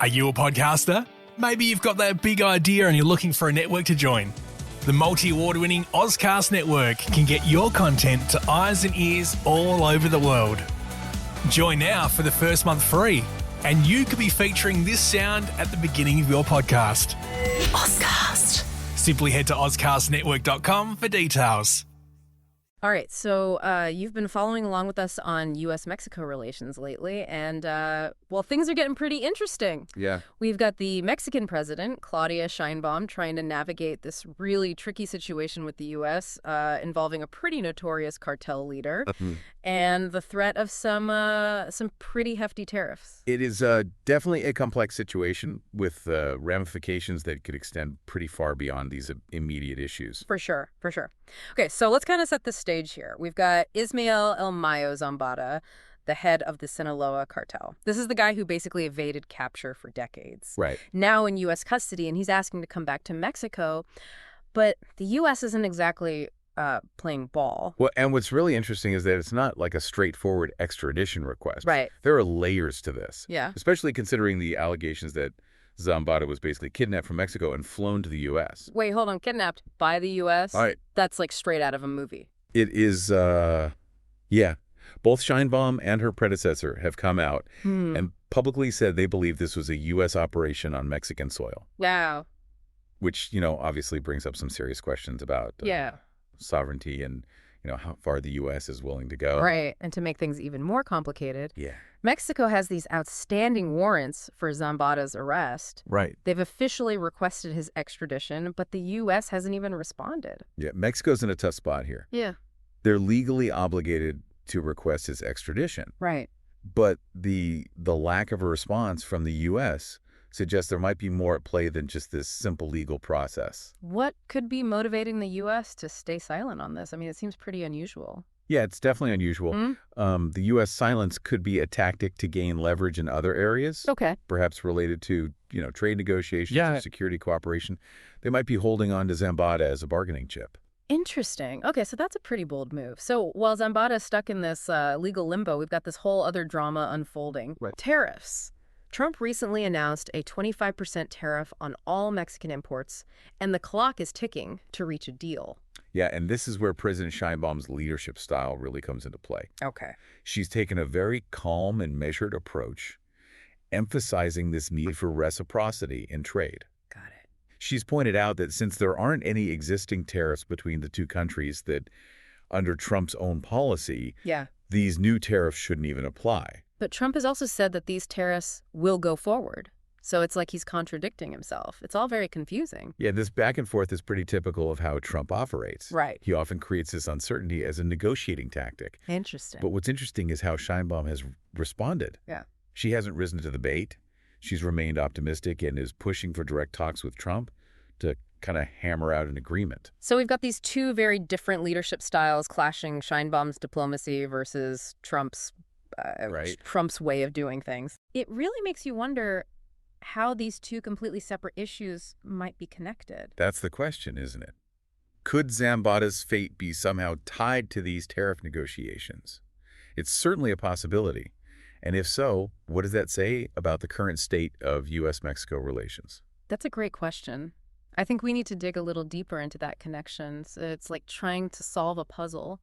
Are you a podcaster? Maybe you've got that big idea and you're looking for a network to join. The multi-award-winning Ozcast Network can get your content to eyes and ears all over the world. Join now for the first month free, and you could be featuring this sound at the beginning of your podcast. Ozcast. Simply head to ozcastnetwork.com for details. All right, so you've been following along with us on U.S.-Mexico relations lately, and, well, things are getting pretty interesting. Yeah. We've got the Mexican president, Claudia Sheinbaum, trying to navigate this really tricky situation with the U.S. Involving a pretty notorious cartel leader, and the threat of some pretty hefty tariffs. It is definitely a complex situation with ramifications that could extend pretty far beyond these immediate issues. For sure, for sure. Okay, so let's kind of set the stage here. We've got Ismael Mayo Zambada, the head of the Sinaloa Cartel. This is the guy who basically evaded capture for decades. Right. Now in U.S. custody, and he's asking to come back to Mexico, but the U.S. isn't exactly playing ball. Well, and what's really interesting is that it's not like a straightforward extradition request. Right. There are layers to this. Yeah. Especially considering the allegations that Zambada was basically kidnapped from Mexico and flown to the U.S. Wait, hold on. Kidnapped by the U.S.? Right. That's like straight out of a movie. It is, yeah. Both Sheinbaum and her predecessor have come out and publicly said they believe this was a U.S. operation on Mexican soil. Wow. Which, obviously brings up some serious questions about sovereignty and, how far the U.S. is willing to go. Right. And to make things even more complicated, yeah, Mexico has these outstanding warrants for Zambada's arrest. Right. They've officially requested his extradition, but the U.S. hasn't even responded. Yeah, Mexico's in a tough spot here. Yeah. They're legally obligated to request his extradition. Right. But the lack of a response from the U.S. suggests there might be more at play than just this simple legal process. What could be motivating the U.S. to stay silent on this? I mean, it seems pretty unusual. Yeah, it's definitely unusual. The U.S. silence could be a tactic to gain leverage in other areas. Okay. Perhaps related to, trade negotiations or security cooperation. They might be holding on to Zambada as a bargaining chip. Interesting. Okay, so that's a pretty bold move. So while Zambada is stuck in this legal limbo, we've got this whole other drama unfolding. Right. Tariffs. Trump recently announced a 25% tariff on all Mexican imports, and the clock is ticking to reach a deal. Yeah, and this is where President Sheinbaum's leadership style really comes into play. Okay. She's taken a very calm and measured approach, emphasizing this need for reciprocity in trade. Got it. She's pointed out that since there aren't any existing tariffs between the two countries, that under Trump's own policy, these new tariffs shouldn't even apply. But Trump has also said that these tariffs will go forward. So it's like he's contradicting himself. It's all very confusing. Yeah, this back and forth is pretty typical of how Trump operates. Right. He often creates this uncertainty as a negotiating tactic. Interesting. But what's interesting is how Sheinbaum has responded. Yeah. She hasn't risen to the bait. She's remained optimistic and is pushing for direct talks with Trump to kind of hammer out an agreement. So we've got these two very different leadership styles clashing: Sheinbaum's diplomacy versus Trump's way of doing things. It really makes you wonder how these two completely separate issues might be connected. That's the question, isn't it? Could Zambada's fate be somehow tied to these tariff negotiations? It's certainly a possibility. And if so, what does that say about the current state of U.S.-Mexico relations? That's a great question. I think we need to dig a little deeper into that connection. So it's like trying to solve a puzzle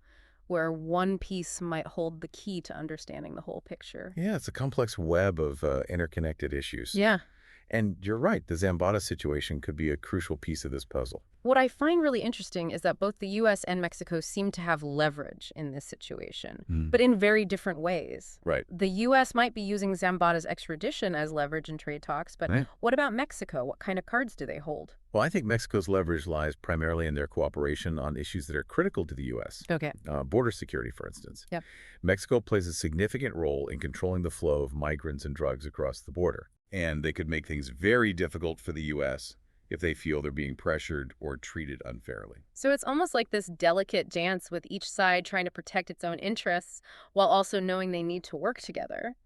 where one piece might hold the key to understanding the whole picture. Yeah, it's a complex web of interconnected issues. Yeah. And you're right, the Zambada situation could be a crucial piece of this puzzle. What I find really interesting is that both the U.S. and Mexico seem to have leverage in this situation, but in very different ways. Right. The U.S. might be using Zambada's extradition as leverage in trade talks, but what about Mexico? What kind of cards do they hold? Well, I think Mexico's leverage lies primarily in their cooperation on issues that are critical to the U.S. Okay. Border security, for instance. Yep. Mexico plays a significant role in controlling the flow of migrants and drugs across the border. And they could make things very difficult for the U.S. if they feel they're being pressured or treated unfairly. So it's almost like this delicate dance with each side trying to protect its own interests while also knowing they need to work together.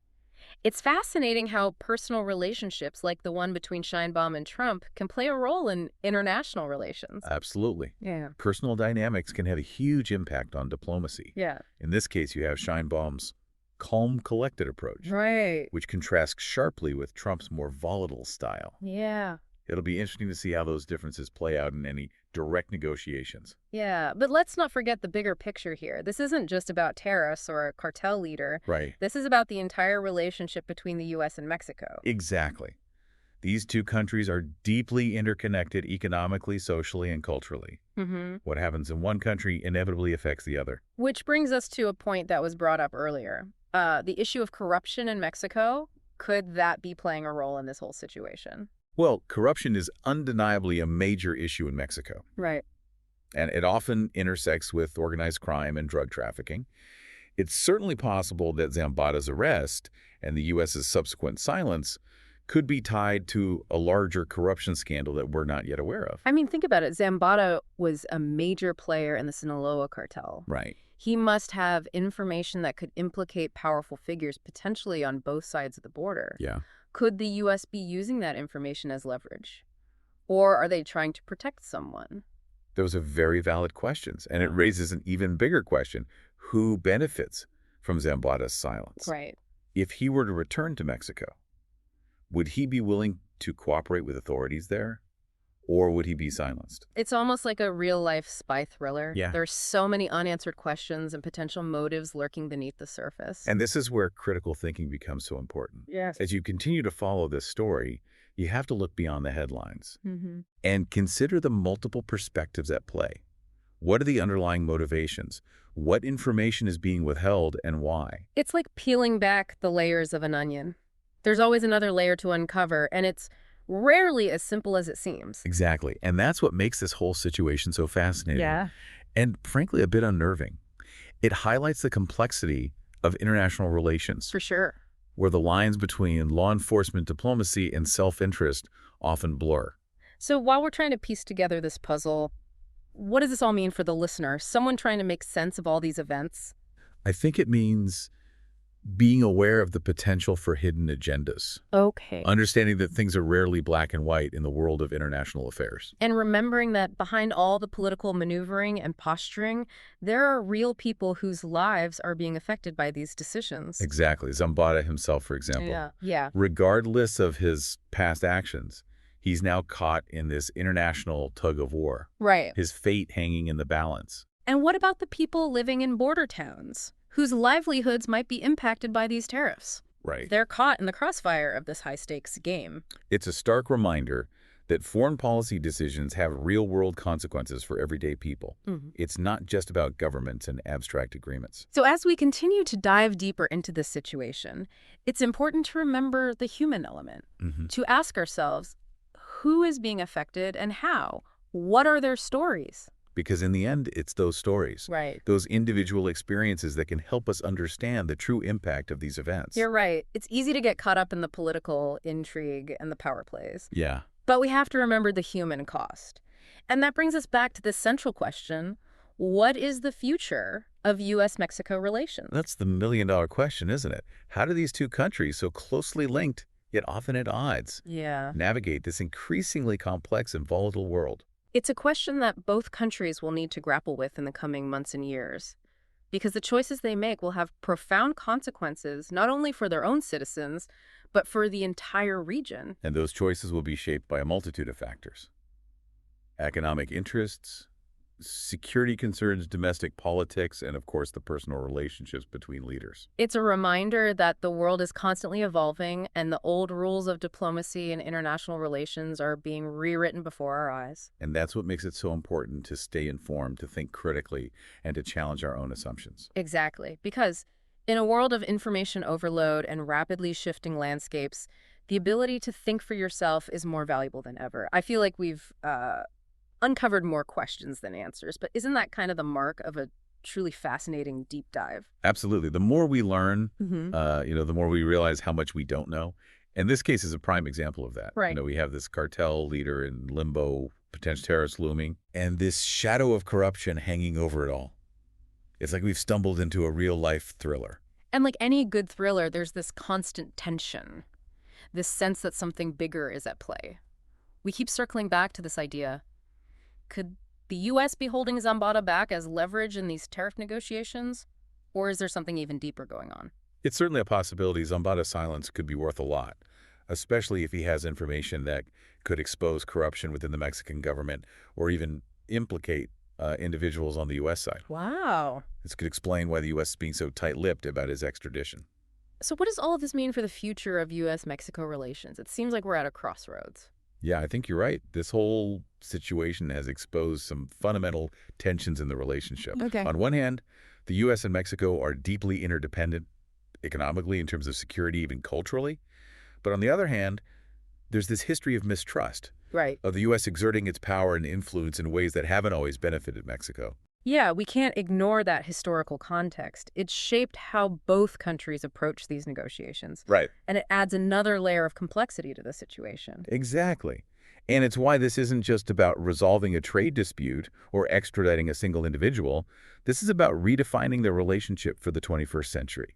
It's fascinating how personal relationships like the one between Sheinbaum and Trump can play a role in international relations. Absolutely. Yeah. Personal dynamics can have a huge impact on diplomacy. Yeah. In this case, you have Sheinbaum's calm, collected approach, Right. which contrasts sharply with Trump's more volatile style. Yeah. It'll be interesting to see how those differences play out in any direct negotiations. Yeah, but let's not forget the bigger picture here. This isn't just about tariffs or a cartel leader. Right. This is about the entire relationship between the U.S. and Mexico. Exactly. These two countries are deeply interconnected economically, socially, and culturally. Mm-hmm. What happens in one country inevitably affects the other. Which brings us to a point that was brought up earlier. The issue of corruption in Mexico. Could that be playing a role in this whole situation? Well, corruption is undeniably a major issue in Mexico, Right. and it often intersects with organized crime and drug trafficking. It's certainly possible that Zambada's arrest and the U.S.'s subsequent silence could be tied to a larger corruption scandal that we're not yet aware of. I mean, think about it. Zambada was a major player in the Sinaloa Cartel. Right. He must have information that could implicate powerful figures potentially on both sides of the border. Yeah. Could the U.S. be using that information as leverage? Or are they trying to protect someone? Those are very valid questions, and it raises an even bigger question. Who benefits from Zambada's silence? Right. If he were to return to Mexico, would he be willing to cooperate with authorities there, or would he be silenced? It's almost like a real-life spy thriller. Yeah. There's so many unanswered questions and potential motives lurking beneath the surface. And this is where critical thinking becomes so important. Yes. As you continue to follow this story, you have to look beyond the headlines Mm-hmm. and consider the multiple perspectives at play. What are the underlying motivations? What information is being withheld and why? It's like peeling back the layers of an onion. There's always another layer to uncover, and it's rarely as simple as it seems. Exactly. And that's what makes this whole situation so fascinating. And frankly, a bit unnerving. It highlights the complexity of international relations, For sure. where the lines between law enforcement diplomacy and self-interest often blur. So while we're trying to piece together this puzzle, what does this all mean for the listener? Someone trying to make sense of all these events? I think it means being aware of the potential for hidden agendas, Okay. understanding that things are rarely black and white in the world of international affairs. And remembering that behind all the political maneuvering and posturing, there are real people whose lives are being affected by these decisions. Exactly. Zambada himself, for example. Yeah. Regardless of his past actions, he's now caught in this international tug of war, Right. his fate hanging in the balance. And what about the people living in border towns, whose livelihoods might be impacted by these tariffs? Right. They're caught in the crossfire of this high-stakes game. It's a stark reminder that foreign policy decisions have real-world consequences for everyday people. Mm-hmm. It's not just about governments and abstract agreements. So as we continue to dive deeper into this situation, it's important to remember the human element, to ask ourselves, who is being affected and how? What are their stories? Because in the end, it's those stories, Right. those individual experiences that can help us understand the true impact of these events. You're right. It's easy to get caught up in the political intrigue and the power plays. Yeah. But we have to remember the human cost. And that brings us back to the central question, what is the future of U.S.-Mexico relations? That's the million-dollar question, isn't it? How do these two countries, so closely linked, yet often at odds, Yeah. navigate this increasingly complex and volatile world? It's a question that both countries will need to grapple with in the coming months and years, because the choices they make will have profound consequences not only for their own citizens, but for the entire region. And those choices will be shaped by a multitude of factors. Economic interests, security concerns, domestic politics, and of course the personal relationships between leaders. It's a reminder that the world is constantly evolving and the old rules of diplomacy and international relations are being rewritten before our eyes. And that's what makes it so important to stay informed, to think critically, and to challenge our own assumptions. Exactly. Because in a world of information overload and rapidly shifting landscapes, the ability to think for yourself is more valuable than ever. I feel like we've uncovered more questions than answers, but isn't that kind of the mark of a truly fascinating deep dive? Absolutely. The more we learn, the more we realize how much we don't know. And this case is a prime example of that. Right. We have this cartel leader in limbo, potential terrorists looming, and this shadow of corruption hanging over it all. It's like we've stumbled into a real-life thriller. And like any good thriller, there's this constant tension, this sense that something bigger is at play. We keep circling back to this idea. Could the U.S. be holding Zambada back as leverage in these tariff negotiations? Or is there something even deeper going on? It's certainly a possibility Zambada's silence could be worth a lot, especially if he has information that could expose corruption within the Mexican government or even implicate individuals on the U.S. side. Wow. This could explain why the U.S. is being so tight-lipped about his extradition. So what does all of this mean for the future of U.S.-Mexico relations? It seems like we're at a crossroads. Yeah, I think you're right. This whole situation has exposed some fundamental tensions in the relationship. Okay. On one hand, the U.S. and Mexico are deeply interdependent economically, in terms of security, even culturally. But on the other hand, there's this history of mistrust, Right. of the U.S. exerting its power and influence in ways that haven't always benefited Mexico. Yeah, we can't ignore that historical context. It's shaped how both countries approach these negotiations. Right. And it adds another layer of complexity to the situation. Exactly. And it's why this isn't just about resolving a trade dispute or extraditing a single individual. This is about redefining the relationship for the 21st century.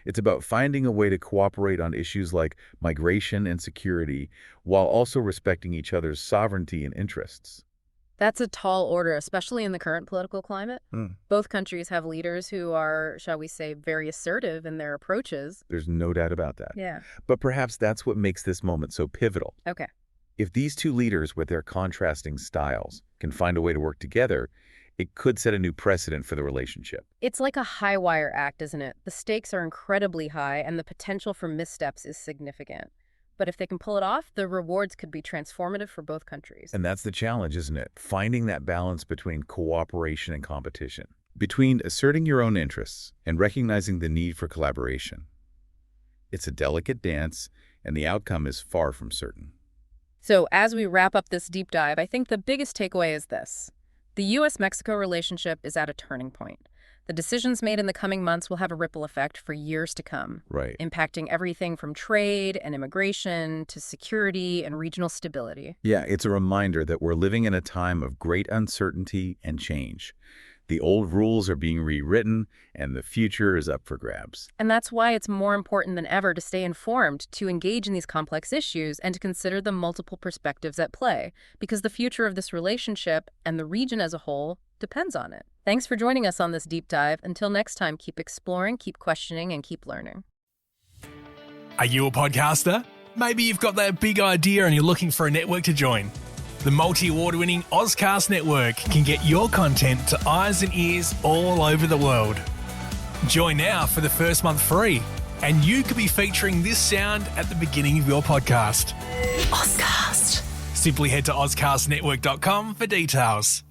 It's about finding a way to cooperate on issues like migration and security while also respecting each other's sovereignty and interests. That's a tall order, especially in the current political climate. Both countries have leaders who are, shall we say, very assertive in their approaches. There's no doubt about that. Yeah. But perhaps that's what makes this moment so pivotal. Okay. If these two leaders with their contrasting styles can find a way to work together, it could set a new precedent for the relationship. It's like a high wire act, isn't it? The stakes are incredibly high and the potential for missteps is significant. But if they can pull it off, the rewards could be transformative for both countries. And that's the challenge, isn't it? Finding that balance between cooperation and competition, between asserting your own interests and recognizing the need for collaboration. It's a delicate dance, and the outcome is far from certain. So as we wrap up this deep dive, I think the biggest takeaway is this. The U.S.-Mexico relationship is at a turning point. The decisions made in the coming months will have a ripple effect for years to come, Right. impacting everything from trade and immigration to security and regional stability. Yeah, it's a reminder that we're living in a time of great uncertainty and change. The old rules are being rewritten, and the future is up for grabs. And that's why it's more important than ever to stay informed, to engage in these complex issues, and to consider the multiple perspectives at play, because the future of this relationship and the region as a whole depends on it. Thanks for joining us on this deep dive. Until next time, keep exploring, keep questioning, and keep learning. Are you a podcaster? Maybe you've got that big idea and you're looking for a network to join. The multi-award-winning Ozcast network can get your content to eyes and ears all over the world. Join now for the first month free, and you could be featuring this sound at the beginning of your podcast. Ozcast. Simply head to ozcastnetwork.com for details.